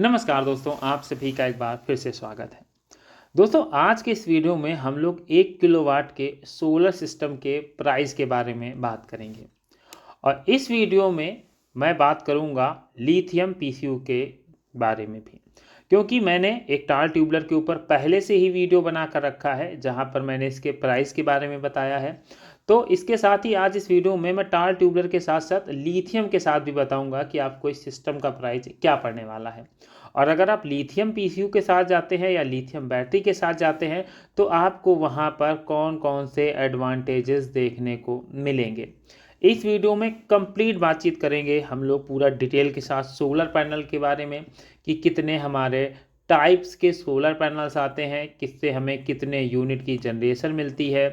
नमस्कार दोस्तों, आप सभी का एक बार फिर से स्वागत है। दोस्तों, आज के इस वीडियो में हम लोग 1 किलोवाट के सोलर सिस्टम के प्राइस के बारे में बात करेंगे और इस वीडियो में मैं बात करूंगा लिथियम पीसीयू के बारे में भी, क्योंकि मैंने एक टाल ट्यूबलर के ऊपर पहले से ही वीडियो बना कर रखा है जहां पर मैंने इसके प्राइस के बारे में बताया है। तो इसके साथ ही आज इस वीडियो में मैं टाल ट्यूबलर के साथ साथ लिथियम के साथ भी बताऊंगा कि आपको इस सिस्टम का प्राइस क्या पड़ने वाला है। और अगर आप लिथियम पीसीयू के साथ जाते हैं या लिथियम बैटरी के साथ जाते हैं तो आपको वहां पर कौन कौन से एडवांटेजेस देखने को मिलेंगे। इस वीडियो में कंप्लीट बातचीत करेंगे हम लोग पूरा डिटेल के साथ सोलर पैनल के बारे में कि कितने हमारे टाइप्स के सोलर पैनल्स आते हैं, किससे हमें कितने यूनिट की जनरेशन मिलती है,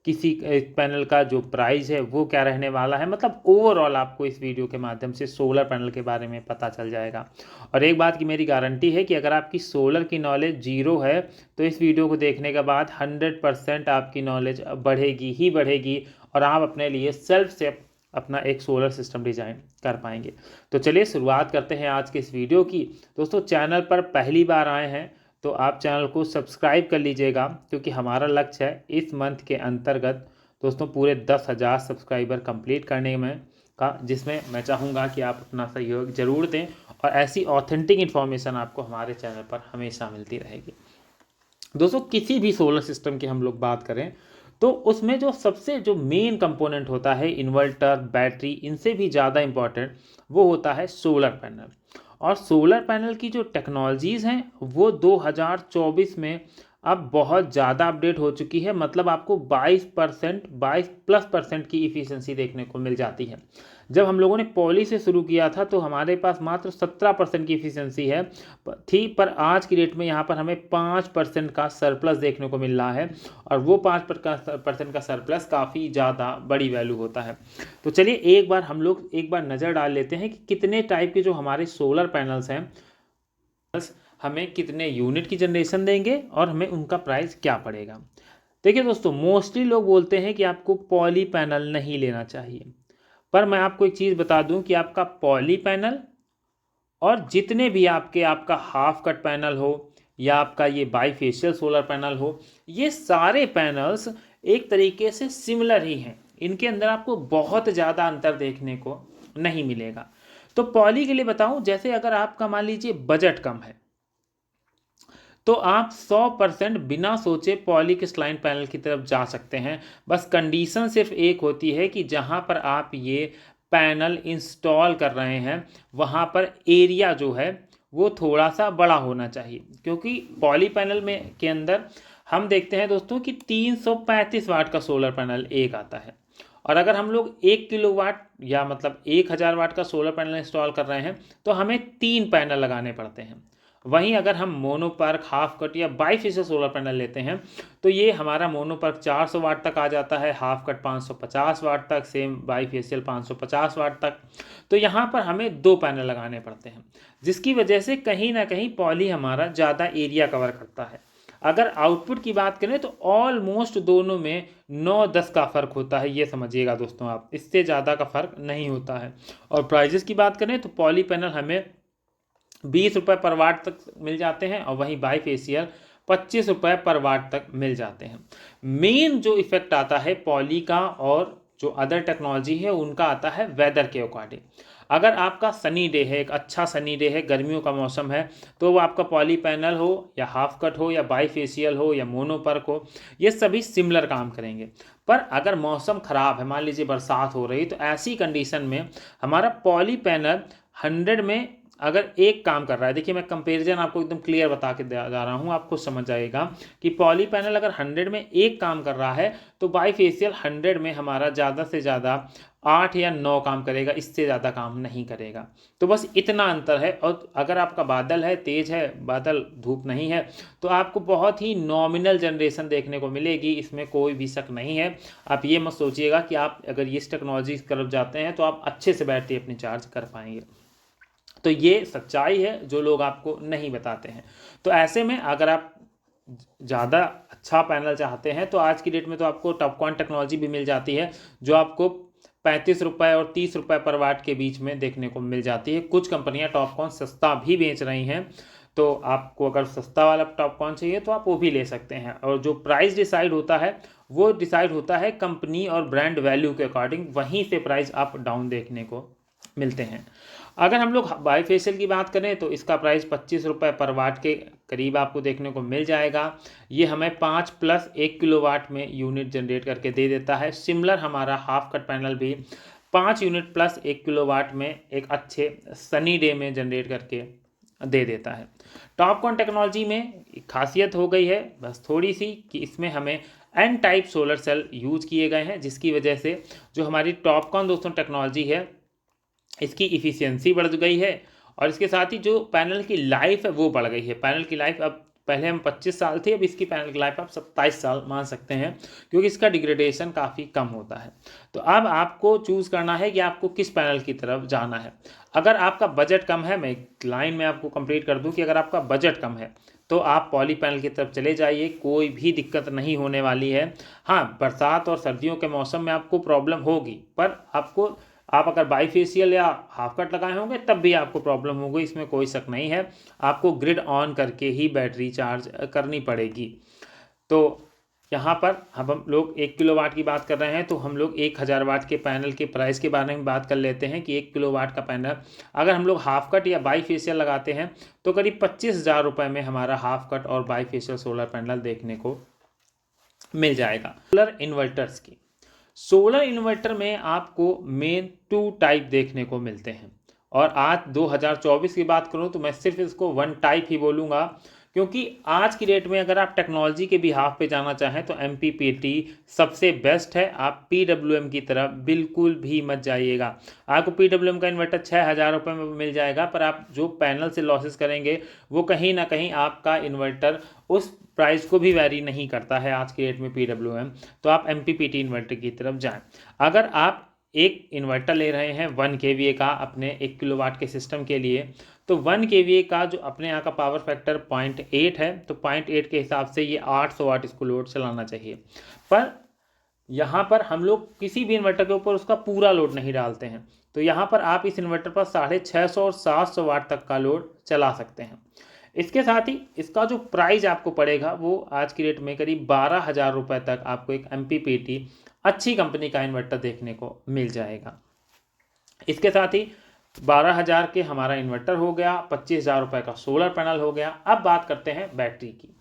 किसी पैनल का जो प्राइस है वो क्या रहने वाला है। मतलब ओवरऑल आपको इस वीडियो के माध्यम से सोलर पैनल के बारे में पता चल जाएगा। और एक बात की मेरी गारंटी है कि अगर आपकी सोलर की नॉलेज जीरो है तो इस वीडियो को देखने के बाद 100% आपकी नॉलेज बढ़ेगी ही बढ़ेगी और आप अपने लिए सेल्फ से अपना एक सोलर सिस्टम डिज़ाइन कर पाएंगे। तो चलिए शुरुआत करते हैं आज के इस वीडियो की। दोस्तों, चैनल पर पहली बार आए हैं तो आप चैनल को सब्सक्राइब कर लीजिएगा, क्योंकि हमारा लक्ष्य है इस मंथ के अंतर्गत दोस्तों पूरे 10,000 सब्सक्राइबर कंप्लीट करने में का, जिसमें मैं चाहूँगा कि आप अपना सहयोग ज़रूर दें और ऐसी ऑथेंटिक इन्फॉर्मेशन आपको हमारे चैनल पर हमेशा मिलती रहेगी। दोस्तों, किसी भी सोलर सिस्टम की हम लोग बात करें तो उसमें जो सबसे जो मेन कंपोनेंट होता है, इन्वर्टर, बैटरी, इनसे भी ज़्यादा इम्पॉर्टेंट वो होता है सोलर पैनल। और सोलर पैनल की जो टेक्नोलॉजीज़ हैं वो 2024 में अब बहुत ज़्यादा अपडेट हो चुकी है। मतलब आपको 22+ % की इफ़िशेंसी देखने को मिल जाती है। जब हम लोगों ने पॉली से शुरू किया था तो हमारे पास मात्र 17% की इफ़िशेंसी है थी, पर आज की डेट में यहाँ पर हमें 5% का सरप्लस देखने को मिल रहा है। और वो 5% का सरप्लस काफ़ी ज़्यादा बड़ी वैल्यू होता है। तो चलिए एक बार हम लोग नज़र डाल लेते हैं कि कितने टाइप के जो हमारे सोलर पैनल्स हैं हमें कितने यूनिट की जनरेशन देंगे और हमें उनका प्राइस क्या पड़ेगा। देखिए दोस्तों, मोस्टली लोग बोलते हैं कि आपको पॉली पैनल नहीं लेना चाहिए, पर मैं आपको एक चीज़ बता दूं कि आपका पॉली पैनल और जितने भी आपका हाफ कट पैनल हो या आपका ये बाईफेशियल सोलर पैनल हो, ये सारे पैनल्स एक तरीके से सिमिलर ही हैं। इनके अंदर आपको बहुत ज़्यादा अंतर देखने को नहीं मिलेगा। तो पॉली के लिए बताऊं, जैसे अगर आपका मान लीजिए बजट कम है तो आप 100% बिना सोचे पॉलीक्रिस्टलाइन पैनल की तरफ जा सकते हैं। बस कंडीशन सिर्फ एक होती है कि जहां पर आप ये पैनल इंस्टॉल कर रहे हैं वहां पर एरिया जो है वो थोड़ा सा बड़ा होना चाहिए, क्योंकि पॉली पैनल में के अंदर हम देखते हैं दोस्तों कि 335 वाट का सोलर पैनल एक आता है। और अगर हम लोग 1 किलोवाट या मतलब 1000 वाट का सोलर पैनल इंस्टॉल कर रहे हैं तो हमें 3 पैनल लगाने पड़ते हैं। वहीं अगर हम मोनोपर्क, हाफ कट या बाईफेशियल सोलर पैनल लेते हैं तो ये हमारा मोनोपर्क 400 वाट तक आ जाता है, हाफ कट 550 वाट तक, सेम बाईफेशियल 550 वाट तक। तो यहाँ पर हमें 2 पैनल लगाने पड़ते हैं, जिसकी वजह से कहीं ना कहीं पॉली हमारा ज़्यादा एरिया कवर करता है। अगर आउटपुट की बात करें तो ऑलमोस्ट दोनों में 9-10 का फ़र्क होता है, ये समझिएगा दोस्तों आप, इससे ज़्यादा का फ़र्क नहीं होता है। और प्राइजेस की बात करें तो पॉली पैनल हमें 20 रुपये पर वाट तक मिल जाते हैं और वहीं बाईफेशियल 25 रुपये पर वाट तक मिल जाते हैं। मेन जो इफेक्ट आता है पॉली का और जो अदर टेक्नोलॉजी है उनका आता है वेदर के अकॉर्डिंग। अगर आपका सनी डे है, एक अच्छा सनी डे है, गर्मियों का मौसम है, तो वो आपका पॉली पैनल हो या हाफ कट हो या बाईफेशियल हो या मोनोपर्क हो, ये सभी सिमिलर काम करेंगे। पर अगर मौसम ख़राब है, मान लीजिए बरसात हो रही, तो ऐसी कंडीशन में हमारा पॉली पैनल 100 में अगर एक काम कर रहा है, देखिए मैं कंपैरिजन आपको एकदम क्लियर बता के जा रहा हूँ, आपको समझ जाएगा कि पॉली पैनल अगर 100 में एक काम कर रहा है तो बाईफेशियल 100 में हमारा ज़्यादा से ज़्यादा 8 या 9 काम करेगा, इससे ज़्यादा काम नहीं करेगा। तो बस इतना अंतर है। और अगर आपका बादल है, तेज है बादल, धूप नहीं है, तो आपको बहुत ही नॉमिनल जनरेशन देखने को मिलेगी, इसमें कोई भी शक नहीं है। आप ये मत सोचिएगा कि आप अगर इस टेक्नोलॉजी की तरफ जाते हैं तो आप अच्छे से बैटरी अपनी चार्ज कर पाएंगे। तो ये सच्चाई है जो लोग आपको नहीं बताते हैं। तो ऐसे में अगर आप ज़्यादा अच्छा पैनल चाहते हैं तो आज की डेट में तो आपको टॉपकॉन टेक्नोलॉजी भी मिल जाती है, जो आपको ₹35 और ₹30 पर वाट के बीच में देखने को मिल जाती है। कुछ कंपनियां टॉपकॉन सस्ता भी बेच रही हैं, तो आपको अगर सस्ता वाला टॉपकॉन चाहिए तो आप वो भी ले सकते हैं। और जो प्राइस डिसाइड होता है वो डिसाइड होता है कंपनी और ब्रांड वैल्यू के अकॉर्डिंग, वहीं से प्राइस अप डाउन देखने को मिलते हैं। अगर हम लोग बाईफेशियल की बात करें तो इसका प्राइस ₹25 पर वाट के करीब आपको देखने को मिल जाएगा। ये हमें 5 प्लस 1 किलोवाट में यूनिट जनरेट करके दे देता है। सिमिलर हमारा हाफ कट पैनल भी 5 यूनिट प्लस 1 किलोवाट में एक अच्छे सनी डे में जनरेट करके दे देता है। टॉपकॉन टेक्नोलॉजी में एक खासियत हो गई है बस थोड़ी सी कि इसमें हमें N type solar cell use किए गए हैं, जिसकी वजह से जो हमारी टॉपकॉन दोस्तों टेक्नोलॉजी है इसकी इफ़िशियंसी बढ़ गई है और इसके साथ ही जो पैनल की लाइफ है वो बढ़ गई है। पैनल की लाइफ अब पहले हम 25 साल थे, अब इसकी पैनल की लाइफ आप 27 साल मान सकते हैं, क्योंकि इसका डिग्रेडेशन काफ़ी कम होता है। तो अब आपको चूज़ करना है कि आपको किस पैनल की तरफ जाना है। अगर आपका बजट कम है, मैं एक लाइन में आपको कंप्लीट कर दूं कि अगर आपका बजट कम है तो आप पॉली पैनल की तरफ चले जाइए, कोई भी दिक्कत नहीं होने वाली है। हाँ, बरसात और सर्दियों के मौसम में आपको प्रॉब्लम होगी, पर आप अगर बाईफेशियल या हाफ कट लगाए होंगे तब भी आपको प्रॉब्लम होगी, इसमें कोई शक नहीं है। आपको ग्रिड ऑन करके ही बैटरी चार्ज करनी पड़ेगी। तो यहाँ पर हम लोग 1 किलोवाट की बात कर रहे हैं, तो हम लोग 1000 वाट के पैनल के प्राइस के बारे में बात कर लेते हैं कि 1 किलोवाट का पैनल अगर हम लोग हाफ कट या बाईफेशियल लगाते हैं तो करीब 25,000 रुपये में हमारा हाफ कट और बाईफेशियल सोलर पैनल देखने को मिल जाएगा। सोलर इन्वर्टर्स की, सोलर इन्वर्टर में आपको मेन 2 टाइप देखने को मिलते हैं, और आज 2024 की बात करूं तो मैं सिर्फ इसको 1 टाइप ही बोलूँगा, क्योंकि आज की डेट में अगर आप टेक्नोलॉजी के बिहाफ पे जाना चाहें तो MPPT सबसे बेस्ट है। आप PWM की तरफ बिल्कुल भी मत जाइएगा। आपको PWM का इन्वर्टर 6,000 रुपये में मिल जाएगा, पर आप जो पैनल से लॉसेस करेंगे वो कहीं ना कहीं आपका इन्वर्टर उस प्राइस को भी वैरी नहीं करता है आज की डेट में PWM। तो आप MPPT इन्वर्टर की तरफ जाएं। अगर आप एक इन्वर्टर ले रहे हैं 1 kVA का अपने 1 किलोवाट के सिस्टम के लिए, तो 1 kVA का जो अपने यहाँ का पावर फैक्टर 0.8 है, तो 0.8 के हिसाब से ये 800 वाट इसको लोड चलाना चाहिए। पर यहाँ पर हम लोग किसी भी इन्वर्टर के ऊपर उसका पूरा लोड नहीं डालते हैं, तो यहाँ पर आप इस इन्वर्टर पर 650 और 700 वाट तक का लोड चला सकते हैं। इसके साथ ही इसका जो प्राइस आपको पड़ेगा वो आज की डेट में करीब 12,000 रुपये तक आपको एक MPPT अच्छी कंपनी का इन्वर्टर देखने को मिल जाएगा। इसके साथ ही 12,000 के हमारा इन्वर्टर हो गया, 25,000 रुपये का सोलर पैनल हो गया। अब बात करते हैं बैटरी की।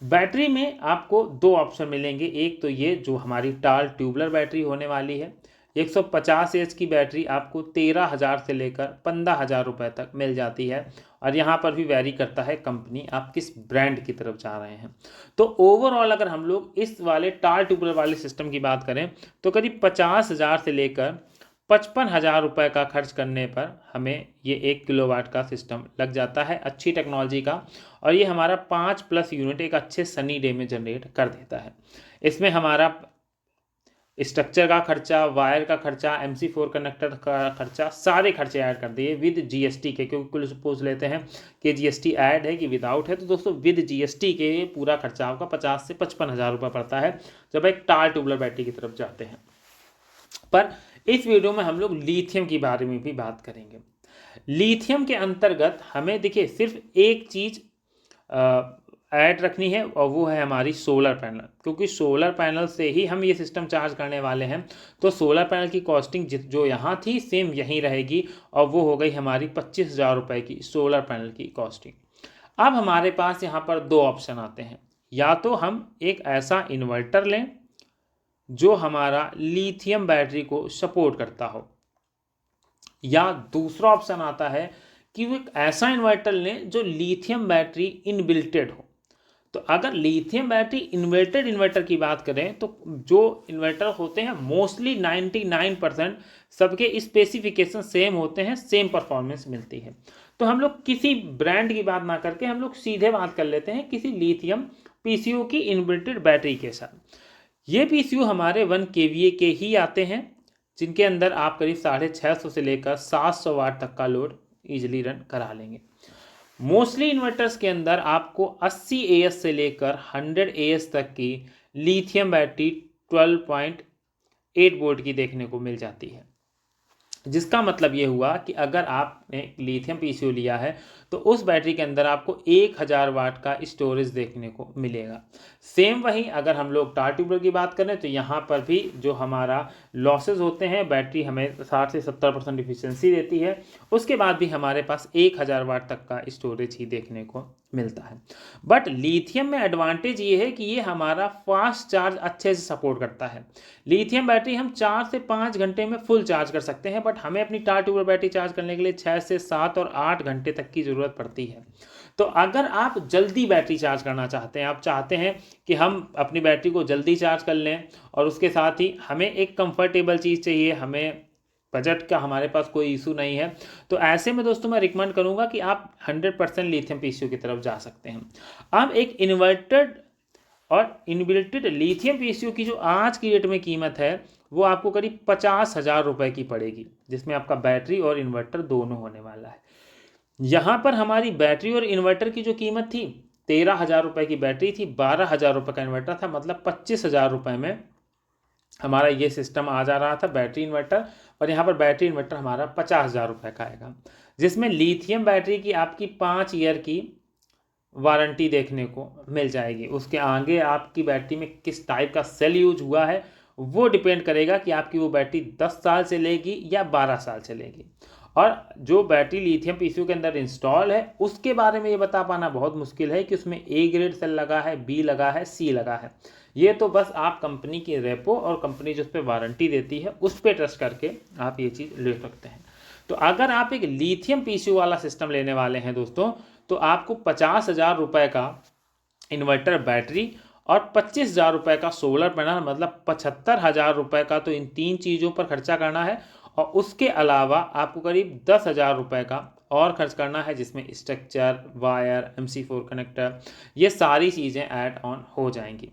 बैटरी में आपको 2 ऑप्शन मिलेंगे। एक तो ये जो हमारी टाल ट्यूबलर बैटरी होने वाली है, 150 एच की बैटरी आपको 13,000 से लेकर 15,000 रुपये तक मिल जाती है, और यहाँ पर भी वैरी करता है कंपनी आप किस ब्रांड की तरफ जा रहे हैं। तो ओवरऑल अगर हम लोग इस वाले टाल ट्यूबलर वाले सिस्टम की बात करें तो करीब 50,000 से लेकर 55,000 रुपये का खर्च करने पर हमें ये 1 किलोवाट का सिस्टम लग जाता है अच्छी टेक्नोलॉजी का, और ये हमारा 5 प्लस यूनिट एक अच्छे सनी डे में जनरेट कर देता है। इसमें हमारा स्ट्रक्चर का खर्चा, वायर का खर्चा, MC4 कनेक्टर का खर्चा, सारे खर्चे ऐड कर दिए विद GST के, क्योंकि कुल पूछ लेते हैं कि GST ऐड है कि विदाउट है, तो दोस्तों विद GST के पूरा खर्चा आपका 50 से 55,000 रुपये पड़ता है जब एक टाल ट्यूबलर बैटरी की तरफ जाते हैं। पर इस वीडियो में हम लोग लिथियम के बारे में भी बात करेंगे। लिथियम के अंतर्गत हमें देखिए सिर्फ एक चीज़ ऐड रखनी है, और वो है हमारी सोलर पैनल, क्योंकि सोलर पैनल से ही हम ये सिस्टम चार्ज करने वाले हैं। तो सोलर पैनल की कॉस्टिंग जो यहाँ थी सेम यहीं रहेगी, और वो हो गई हमारी 25,000 रुपये की सोलर पैनल की कॉस्टिंग। अब हमारे पास यहाँ पर 2 ऑप्शन आते हैं, या तो हम एक ऐसा इन्वर्टर लें जो हमारा लिथियम बैटरी को सपोर्ट करता हो, या दूसरा ऑप्शन आता है कि वो एक ऐसा इन्वर्टर लें जो लिथियम बैटरी इनबिल्टेड हो। तो अगर लिथियम बैटरी इन्वर्टेड इन्वर्टर की बात करें तो जो इन्वर्टर होते हैं मोस्टली 99% सबके स्पेसिफिकेशन सेम होते हैं, सेम परफॉर्मेंस मिलती है। तो हम लोग किसी ब्रांड की बात ना करके हम लोग सीधे बात कर लेते हैं किसी लिथियम PCU की इन्वर्टेड बैटरी के साथ। ये PCU हमारे 1 kVA के ही आते हैं, जिनके अंदर आप करीब 650 से लेकर 700 वाट तक का लोड ईजिली रन करा लेंगे। मोस्टली इन्वर्टर्स के अंदर आपको 80 AS से लेकर 100 AS तक की लिथियम बैटरी 12.8 वोल्ट की देखने को मिल जाती है। जिसका मतलब ये हुआ कि अगर आपने लिथियम पीसीओ लिया है तो उस बैटरी के अंदर आपको 1000 वाट का स्टोरेज देखने को मिलेगा। सेम वही अगर हम लोग टार ट्यूबलर की बात करें तो यहाँ पर भी जो हमारा लॉसेज होते हैं, बैटरी हमें 60 से 70% इफिशियंसी देती है, उसके बाद भी हमारे पास 1000 वाट तक का स्टोरेज ही देखने को मिलता है। बट लिथियम में एडवांटेज ये है कि ये हमारा फास्ट चार्ज अच्छे से सपोर्ट करता है। लिथियम बैटरी हम 4 से 5 घंटे में फुल चार्ज कर सकते हैं, बट हमें अपनी टार ट्यूबलर बैटरी चार्ज करने के लिए 6 से 7 और 8 घंटे तक की ज़रूरत पड़ती है। तो अगर आप जल्दी बैटरी चार्ज करना चाहते हैं, आप चाहते हैं कि हम अपनी बैटरी को जल्दी चार्ज कर लें और उसके साथ ही हमें एक कंफर्टेबल चीज़ चाहिए, हमें बजट का हमारे पास कोई इशू नहीं है, तो ऐसे में दोस्तों मैं रिकमेंड करूंगा कि आप 100% लिथियम पीसीओ की तरफ जा सकते हैं। अब एक इन्वर्टेड और इनबिल्टेड लिथियम पीसीओ की जो आज की डेट में कीमत है वो आपको करीब 50,000 रुपये की पड़ेगी, जिसमें आपका बैटरी और इन्वर्टर दोनों होने वाला है। यहाँ पर हमारी बैटरी और इन्वर्टर की जो कीमत थी 13,000 रुपये की बैटरी थी, 12,000 रुपये का इन्वर्टर था, मतलब 25,000 रुपये में हमारा ये सिस्टम आ जा रहा था बैटरी इन्वर्टर। और यहाँ पर बैटरी इन्वर्टर हमारा 50,000 रुपये का आएगा, जिसमें लिथियम बैटरी की आपकी 5 ईयर की वारंटी देखने को मिल जाएगी। उसके आगे आपकी बैटरी में किस टाइप का सेल यूज हुआ है वो डिपेंड करेगा कि आपकी वो बैटरी 10 साल चलेगी या 12 साल चलेगी। और जो बैटरी लिथियम पीसीओ के अंदर इंस्टॉल है उसके बारे में ये बता पाना बहुत मुश्किल है कि उसमें ए ग्रेड सेल लगा है, बी लगा है, सी लगा है। ये तो बस आप कंपनी की रेपो और कंपनी जो उस पर वारंटी देती है उस पर ट्रस्ट करके आप ये चीज़ ले सकते हैं। तो अगर आप एक लिथियम पीसीओ वाला सिस्टम लेने वाले हैं दोस्तों, तो आपको 50,000 रुपये का इन्वर्टर बैटरी और 25,000 रुपये का सोलर पैनल, मतलब 75,000 रुपये का तो इन 3 चीज़ों पर खर्चा करना है। और उसके अलावा आपको करीब 10,000 रुपये का और खर्च करना है, जिसमें स्ट्रक्चर, वायर, MC4 कनेक्टर, ये सारी चीज़ें ऐड ऑन हो जाएंगी।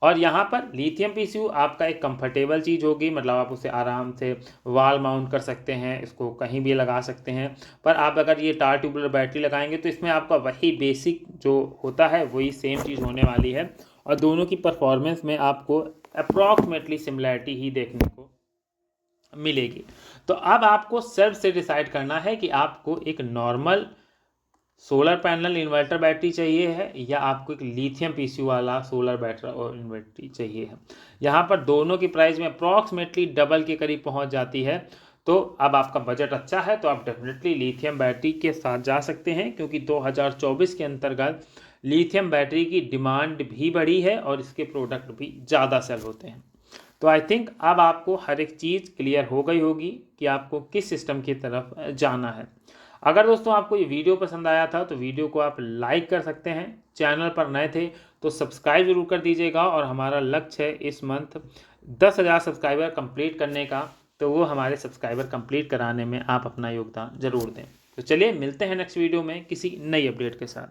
और यहाँ पर लिथियम पीसीयू आपका एक कंफर्टेबल चीज़ होगी, मतलब आप उसे आराम से वॉल माउंट कर सकते हैं, इसको कहीं भी लगा सकते हैं। पर आप अगर ये टार ट्यूबलर बैटरी लगाएंगे तो इसमें आपका वही बेसिक जो होता है वही सेम चीज़ होने वाली है, और दोनों की परफॉर्मेंस में आपको अप्रॉक्सीमेटली सिमिलैरिटी ही देखने को मिलेगी। तो अब आपको सेल्फ से डिसाइड करना है कि आपको एक normal solar panel inverter battery चाहिए है या आपको एक लिथियम पीसीयू वाला सोलर बैटरी और इन्वर्टर चाहिए है। यहाँ पर दोनों की प्राइस में अप्रॉक्सीमेटली डबल के करीब पहुँच जाती है। तो अब आपका बजट अच्छा है तो आप डेफिनेटली लिथियम बैटरी के साथ जा सकते हैं, क्योंकि 2024 के अंतर्गत लिथियम बैटरी की डिमांड भी बढ़ी है और इसके प्रोडक्ट भी ज़्यादा सेल होते हैं। तो आई थिंक अब आपको हर एक चीज़ क्लियर हो गई होगी कि आपको किस सिस्टम की तरफ जाना है। अगर दोस्तों आपको ये वीडियो पसंद आया था तो वीडियो को आप लाइक कर सकते हैं, चैनल पर नए थे तो सब्सक्राइब जरूर कर दीजिएगा, और हमारा लक्ष्य है इस मंथ 10,000 सब्सक्राइबर कंप्लीट करने का, तो वो हमारे सब्सक्राइबर कंप्लीट कराने में आप अपना योगदान ज़रूर दें। तो चलिए मिलते हैं नेक्स्ट वीडियो में किसी नई अपडेट के साथ।